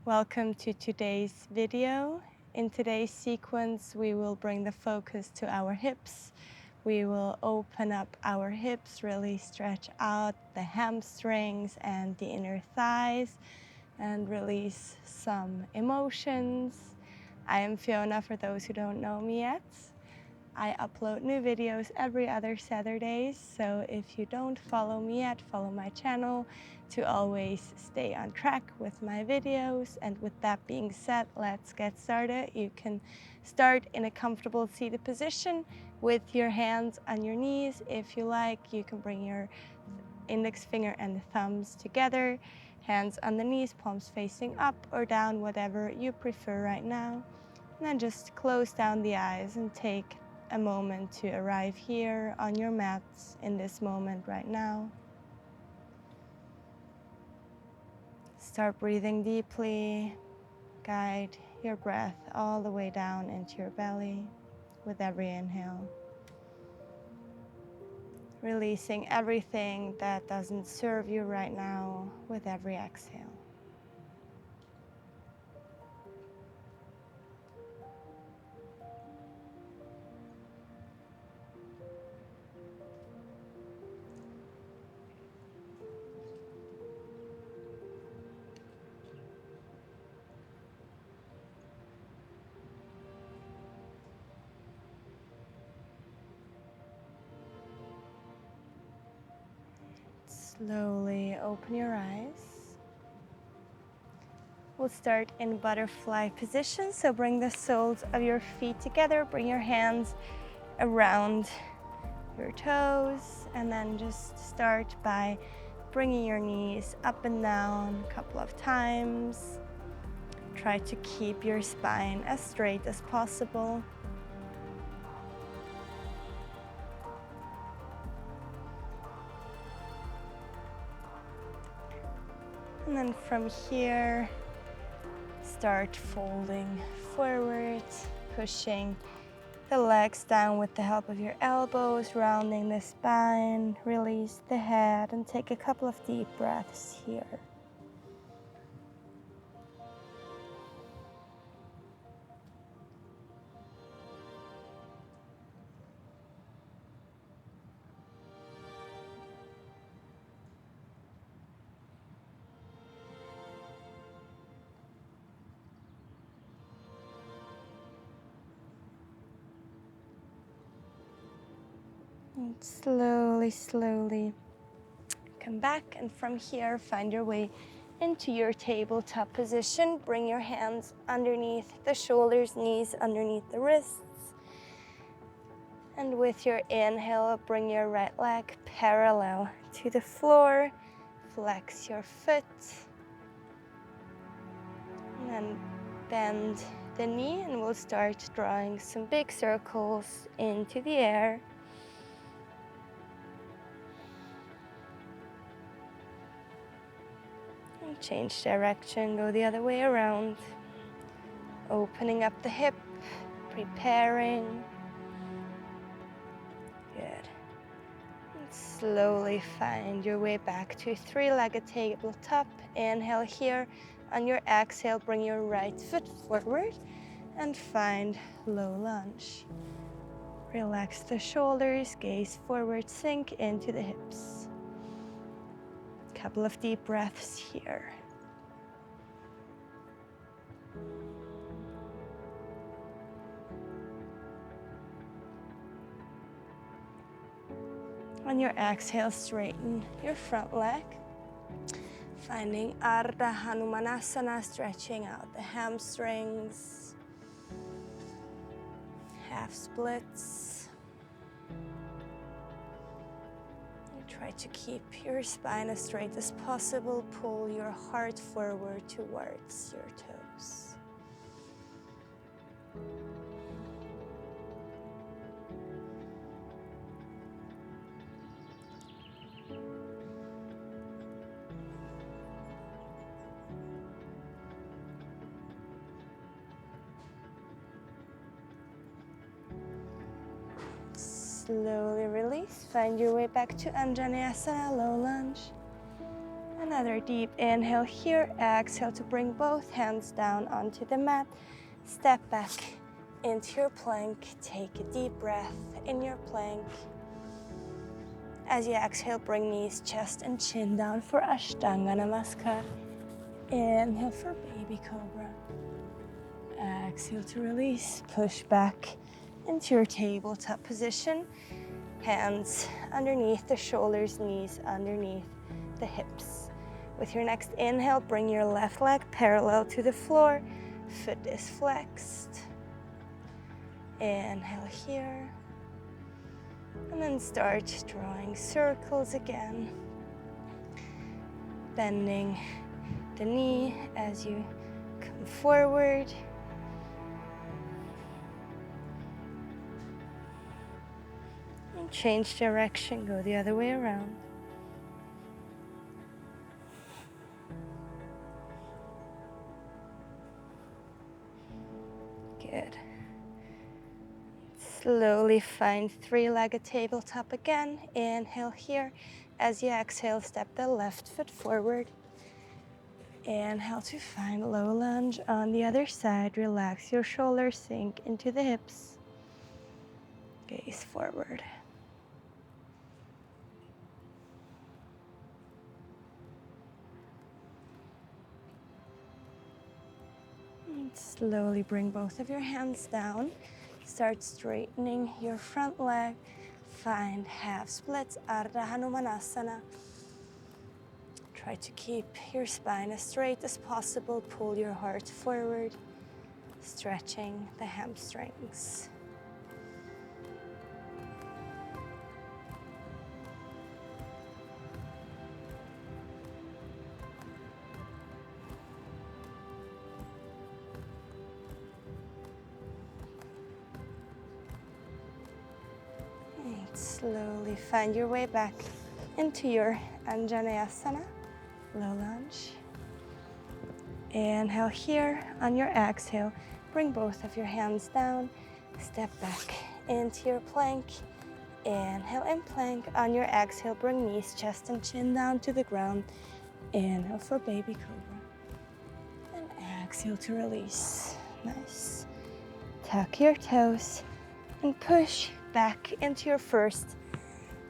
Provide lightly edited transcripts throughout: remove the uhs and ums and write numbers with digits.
Welcome to today's video. In today's sequence, we will bring the focus to our hips. We will open up our hips, really stretch out the hamstrings and the inner thighs, and release some emotions. I am Fiona, for those who don't know me yet. I upload new videos every other Saturdays, so if you don't follow me yet, follow my channel to always stay on track with my videos. And with that being said, let's get started. You can start in a comfortable seated position with your hands on your knees. If you like, you can bring your index finger and the thumbs together, hands on the knees, palms facing up or down, whatever you prefer right now. And then just close down the eyes and take a moment to arrive here on your mats in this moment right now. Start breathing deeply. Guide your breath all the way down into your belly with every inhale. Releasing everything that doesn't serve you right now with every exhale. Slowly open your eyes. We'll start in butterfly position, so bring the soles of your feet together, bring your hands around your toes, and then just start by bringing your knees up and down a couple of times. Try to keep your spine as straight as possible. And then from here, start folding forward, pushing the legs down with the help of your elbows, rounding the spine, release the head, and take a couple of deep breaths here. And slowly come back, and from here find your way into your tabletop position. Bring your hands underneath the shoulders, knees underneath the wrists. And with your inhale, bring your right leg parallel to the floor. Flex your foot. And then bend the knee, and we'll start drawing some big circles into the air. And change direction, go the other way around. Opening up the hip, preparing. Good. And slowly find your way back to three-legged tabletop. Inhale here. On your exhale, bring your right foot forward and find low lunge. Relax the shoulders, gaze forward, sink into the hips. Couple of deep breaths here. On your exhale, straighten your front leg. Finding Ardha Hanumanasana, stretching out the hamstrings, half splits. And try to keep your spine as straight as possible. Pull your heart forward towards your toes. Slowly release. Find your way back to Anjaneyasana, low lunge. And Another deep inhale here. Exhale to bring both hands down onto the mat. Step back into your plank. Take a deep breath in your plank. As you exhale, bring knees, chest, and chin down for Ashtanga Namaskar. Inhale for Baby Cobra. Exhale to release. Push back into your tabletop position. Hands underneath the shoulders, knees underneath the hips. With your next inhale, bring your left leg parallel to the floor. Foot is flexed. Inhale here. And then start drawing circles again. Bending the knee as you come forward. And change direction, go the other way around. Good. Slowly find three-legged tabletop again. Inhale here. As you exhale, step the left foot forward. Inhale to find low lunge on the other side. Relax your shoulders, sink into the hips. Gaze forward. And slowly bring both of your hands down. Start straightening your front leg. Find half splits, Ardha Hanumanasana. Try to keep your spine as straight as possible. Pull your heart forward, stretching the hamstrings. Slowly find your way back into your Anjaneyasana, low lunge. Inhale here. On your exhale, bring both of your hands down. Step back into your plank. Inhale and plank. On your exhale, bring knees, chest, and chin down to the ground. Inhale for Baby Cobra. And exhale to release. Nice. Tuck your toes and push back into your first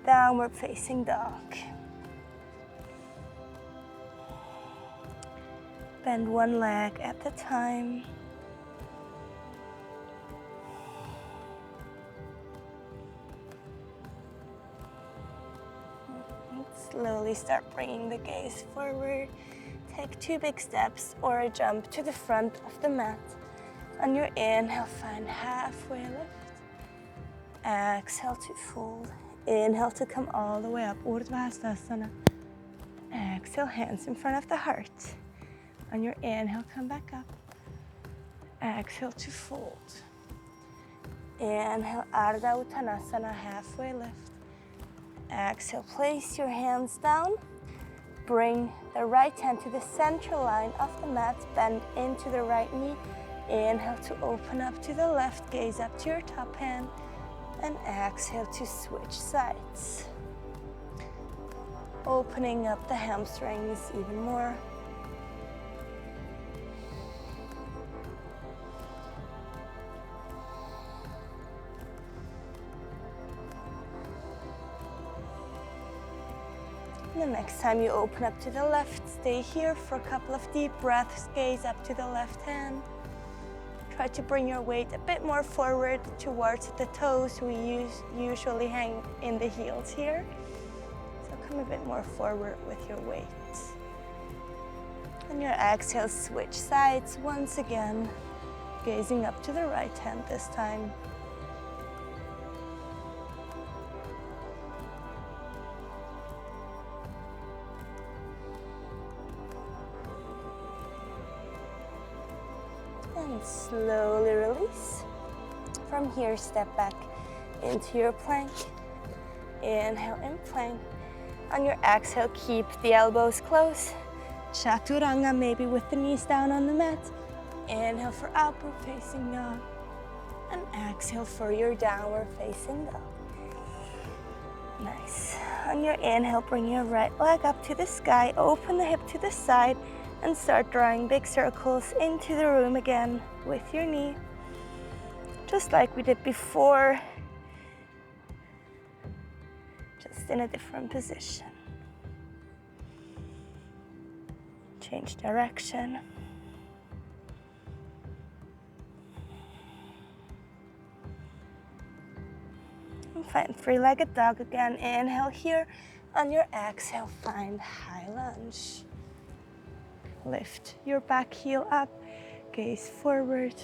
downward facing dog. Bend one leg at a time. And slowly start bringing the gaze forward. Take 2 big steps or a jump to the front of the mat. On your inhale, find halfway lift. Exhale to fold. Inhale to come all the way up, Urdhva Hastasana. Exhale, hands in front of the heart. On your inhale, come back up. Exhale to fold. Inhale, Ardha Uttanasana, halfway lift. Exhale, place your hands down. Bring the right hand to the central line of the mat. Bend into the right knee. Inhale to open up to the left. Gaze up to your top hand. And exhale to switch sides. Opening up the hamstrings even more. And the next time you open up to the left, stay here for a couple of deep breaths. Gaze up to the left hand. Try to bring your weight a bit more forward towards the toes. We usually hang in the heels here. So come a bit more forward with your weight. On your exhale, switch sides once again. Gazing up to the right hand this time. And slowly release. From here, step back into your plank. Inhale and plank. On your exhale, keep the elbows close. Chaturanga, maybe with the knees down on the mat. Inhale for upward facing dog. And exhale for your downward facing dog. Nice. On your inhale, bring your right leg up to the sky, open the hip to the side, and start drawing big circles into the room again with your knee. Just like we did before, just in a different position. Change direction. And find three-legged dog again. Inhale here. On your exhale, find high lunge. Lift your back heel up, gaze forward,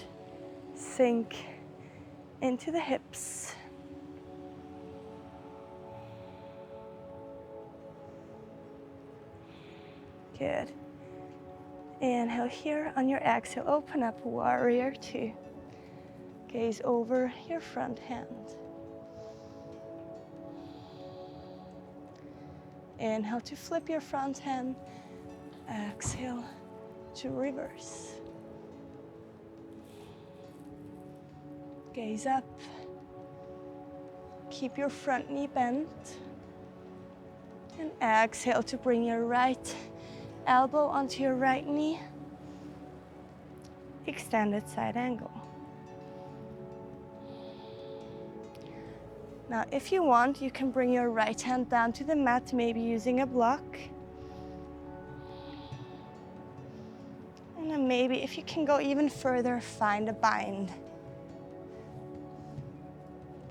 sink into the hips. Good. Inhale here. On your exhale, open up, warrior two. Gaze over your front hand. Inhale to flip your front hand. Exhale to reverse. Gaze up. Keep your front knee bent. And exhale to bring your right elbow onto your right knee. Extended side angle. Now, if you want, you can bring your right hand down to the mat, maybe using a block. And then maybe if you can go even further, find a bind.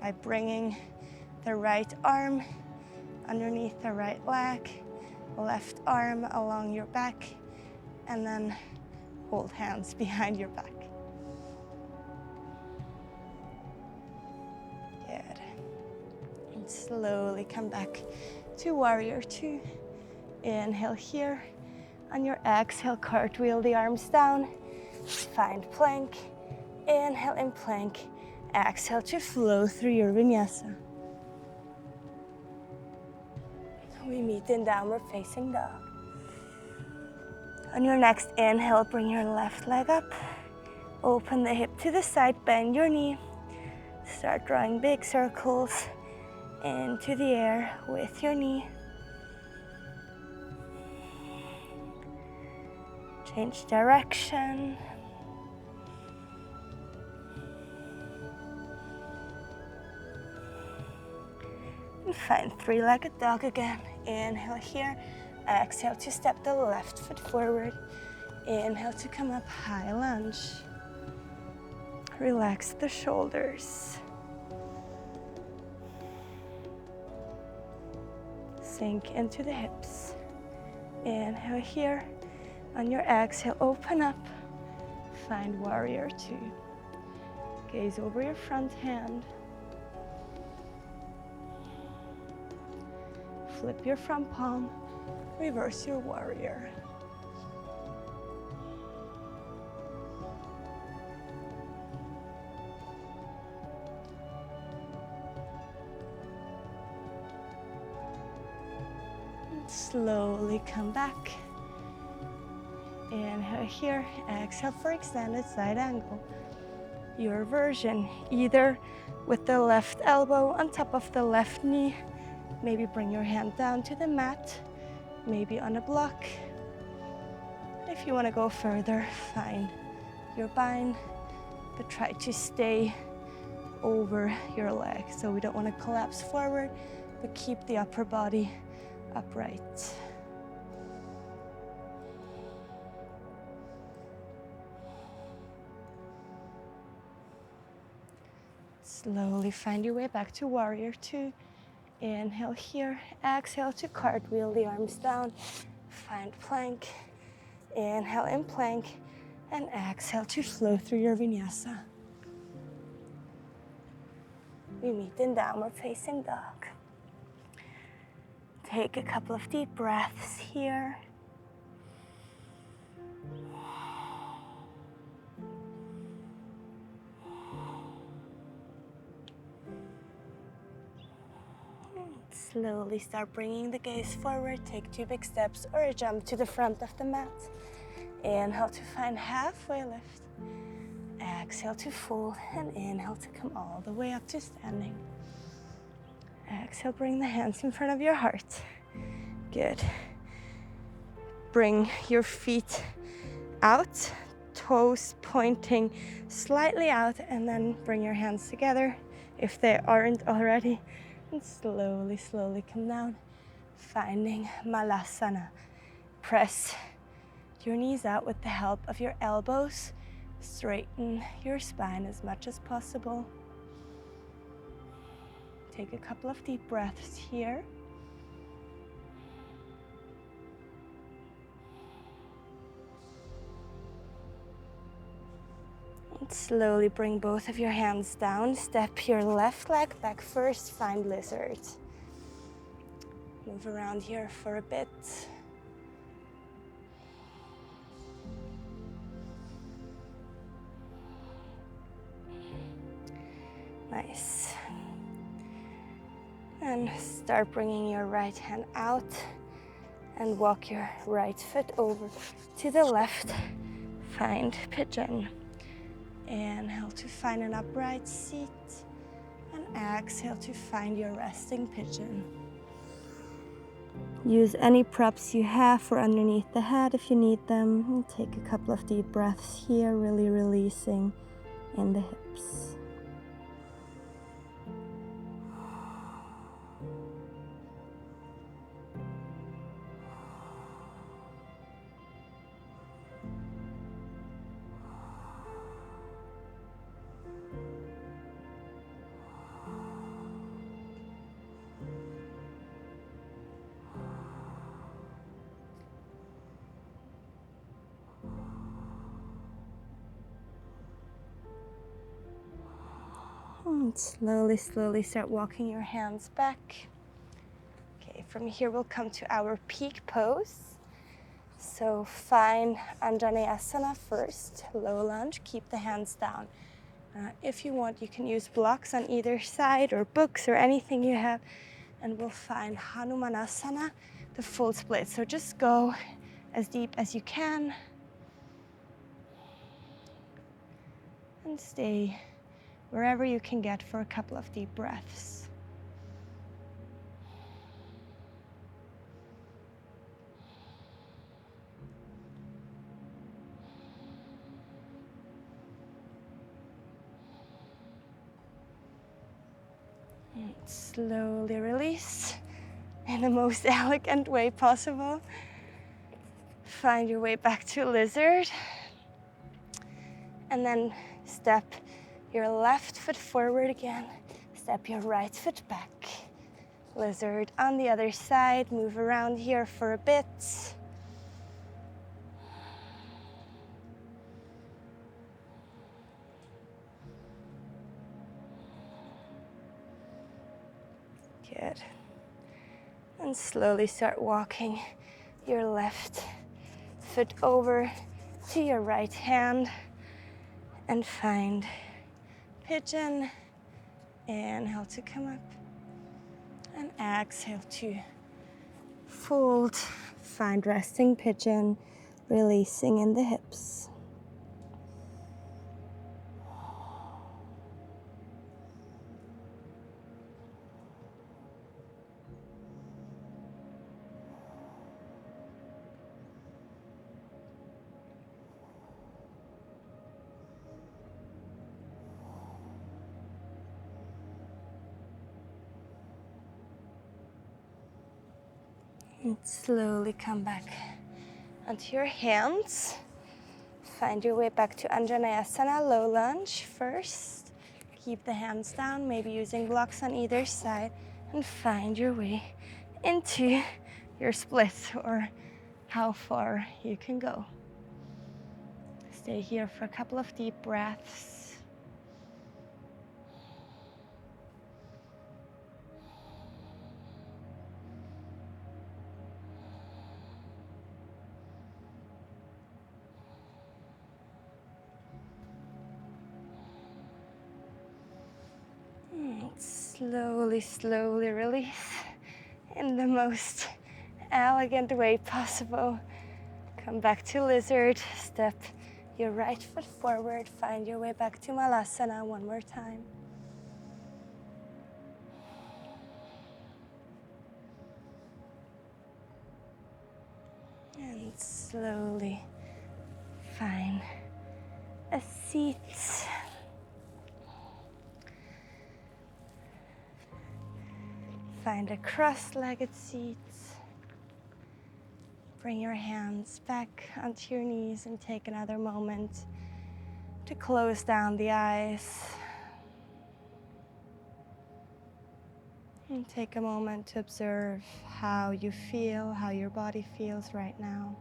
By bringing the right arm underneath the right leg, left arm along your back, and then hold hands behind your back. Good. And slowly come back to warrior two. Inhale here. On your exhale, cartwheel the arms down. Find plank. Inhale in plank. Exhale to flow through your vinyasa. We meet in downward facing dog. On your next inhale, bring your left leg up. Open the hip to the side, bend your knee. Start drawing big circles into the air with your knee. Change direction. And find three-legged dog again. Inhale here. Exhale to step the left foot forward. Inhale to come up, high lunge. Relax the shoulders. Sink into the hips. Inhale here. On your exhale, open up. Find warrior two. Gaze over your front hand. Flip your front palm. Reverse your warrior. And slowly come back. Inhale here. Exhale for extended side angle. Your version, either with the left elbow on top of the left knee. Maybe bring your hand down to the mat, maybe on a block. If you want to go further, find your bind, but try to stay over your leg. So we don't want to collapse forward, but keep the upper body upright. Slowly find your way back to warrior two. Inhale here, exhale to cartwheel the arms down. Find plank. Inhale in plank, and exhale to flow through your vinyasa. We meet in downward facing dog. Take a couple of deep breaths here. Slowly start bringing the gaze forward. Take two big steps or a jump to the front of the mat. Inhale to find halfway lift. Exhale to fold, and inhale to come all the way up to standing. Exhale, bring the hands in front of your heart. Good. Bring your feet out, toes pointing slightly out, and then bring your hands together if they aren't already. And slowly, slowly come down, finding Malasana. Press your knees out with the help of your elbows. Straighten your spine as much as possible. Take a couple of deep breaths here. And slowly bring both of your hands down. Step your left leg back first. Find lizard. Move around here for a bit. Nice. And start bringing your right hand out and walk your right foot over to the left. Find pigeon. Inhale to find an upright seat, and exhale to find your resting pigeon. Use any props you have for underneath the head if you need them. And take a couple of deep breaths here, really releasing in the hips. And slowly, slowly start walking your hands back. Okay, from here we'll come to our peak pose. So find Anjaneyasana first, low lunge, keep the hands down. If you want, you can use blocks on either side or books or anything you have. And we'll find Hanumanasana, the full split. So just go as deep as you can. And stay wherever you can get for a couple of deep breaths. And slowly release in the most elegant way possible. Find your way back to lizard. And then step your left foot forward again. Step your right foot back. Lizard on the other side. Move around here for a bit. Good. And slowly start walking your left foot over to your right hand and find pigeon. Inhale to come up and exhale to fold. Find resting pigeon, releasing in the hips. And slowly come back onto your hands. Find your way back to Anjaneyasana, low lunge first. Keep the hands down, maybe using blocks on either side, and find your way into your split or how far you can go. Stay here for a couple of deep breaths. Slowly, slowly release in the most elegant way possible. Come back to lizard. Step your right foot forward. Find your way back to Malasana one more time. slowly find a seat. Find a cross-legged seat. Bring your hands back onto your knees and take another moment to close down the eyes. And take a moment to observe how you feel, how your body feels right now.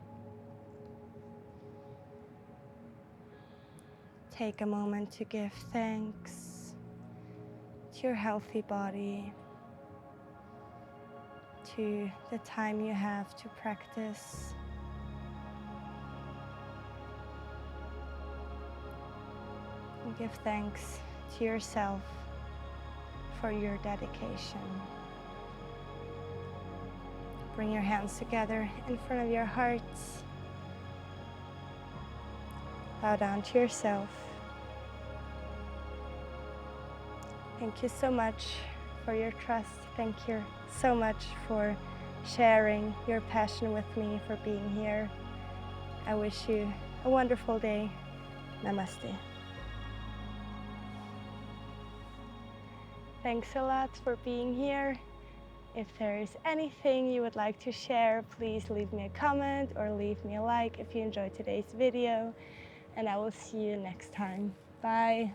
Take a moment to give thanks to your healthy body, to the time you have to practice. And give thanks to yourself for your dedication. Bring your hands together in front of your heart. Bow down to yourself. Thank you so much for your trust. Thank you so much for sharing your passion with me, for being here. I wish you a wonderful day. Namaste. Thanks a lot for being here. If there is anything you would like to share, please leave me a comment or leave me a like if you enjoyed today's video. And I will see you next time. Bye.